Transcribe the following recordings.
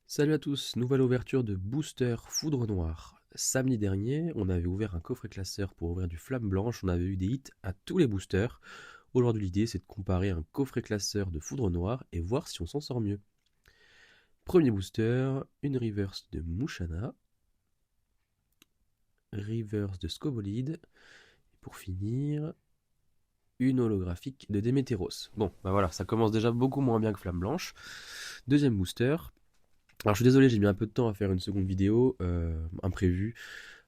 Salut à tous, nouvelle ouverture de Booster Foudre Noire. Samedi dernier, on avait ouvert un coffret classeur pour ouvrir du Flamme Blanche, on avait eu des hits à tous les boosters. Aujourd'hui, l'idée c'est de comparer un coffret classeur de Foudre Noire et voir si on s'en sort mieux. Premier booster, une reverse de Mushana, reverse de Scobolide, et pour finir, une holographique de Démétéros. Bon, bah voilà, ça commence déjà beaucoup moins bien que Flamme Blanche. Deuxième booster. Alors je suis désolé, j'ai mis un peu de temps à faire une seconde vidéo, imprévue.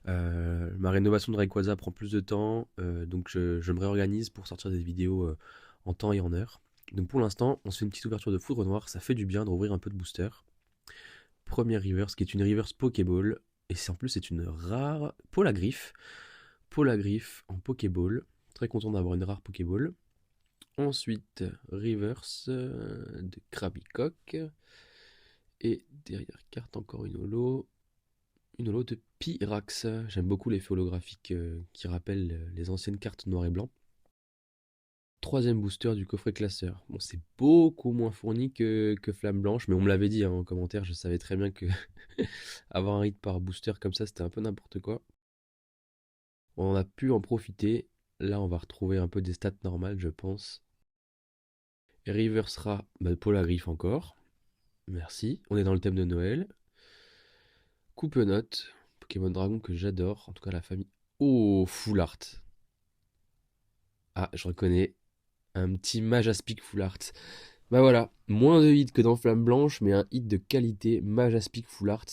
Ma rénovation de Rayquaza prend plus de temps, donc je me réorganise pour sortir des vidéos en temps et en heure. Donc pour l'instant, on se fait une petite ouverture de Foudre Noire, ça fait du bien de rouvrir un peu de booster. Première reverse qui est une reverse Pokéball, et en plus c'est une rare Polagriffe. Polagriffe en Pokéball, très content d'avoir une rare Pokéball. Ensuite, reverse de Krabicock, et derrière carte encore une holo de Pyrax. J'aime beaucoup l'effet holographique qui rappelle les anciennes cartes noir et blanc. Troisième booster du coffret classeur. Bon, c'est beaucoup moins fourni que Flamme Blanche, mais on me l'avait dit hein, en commentaire, je savais très bien que avoir un hit par booster comme ça, c'était un peu n'importe quoi. On a pu en profiter. Là, on va retrouver un peu des stats normales, je pense. Et reversera Polagriffe encore. Merci. On est dans le thème de Noël. Coupe-note. Pokémon Dragon que j'adore. En tout cas, la famille. Oh, Full Art. Ah, je reconnais. Un petit Majaspic Full Art. Bah voilà, moins de hits que dans Flamme Blanche, mais un hit de qualité, Majaspic Full Art.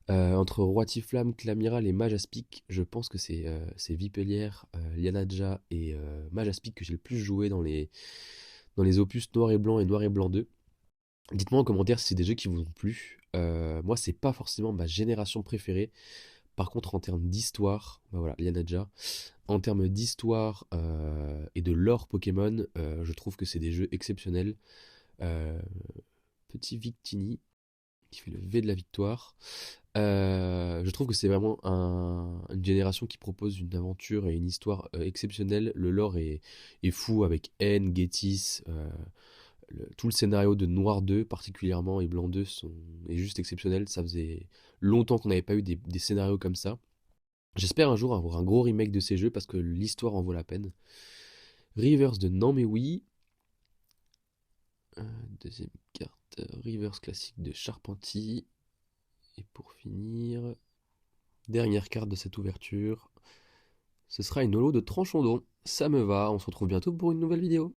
Entre Roitiflamme, Clamiral et Majaspic, je pense que c'est Vipellière, Lianadja et Majaspic que j'ai le plus joué dans les opus Noir et Blanc 2. Dites-moi en commentaire si c'est des jeux qui vous ont plu. Moi, c'est pas forcément ma génération préférée. Par contre, en termes d'histoire, bah voilà, Lianadja. En termes d'histoire et de lore Pokémon, je trouve que c'est des jeux exceptionnels. Euh, Petit Victini qui fait le V de la victoire. Je trouve que c'est vraiment une génération qui propose une aventure et une histoire exceptionnelle. Le lore est fou avec N, Getis, tout le scénario de Noir 2 particulièrement et Blanc 2 est juste exceptionnel. Ça faisait longtemps qu'on n'avait pas eu des scénarios comme ça. J'espère un jour avoir un gros remake de ces jeux parce que l'histoire en vaut la peine. Reverse de Non mais oui. Deuxième carte, Reverse classique de Charpentier. Et pour finir, dernière carte de cette ouverture, ce sera une holo de Tranchondon. Ça me va, on se retrouve bientôt pour une nouvelle vidéo.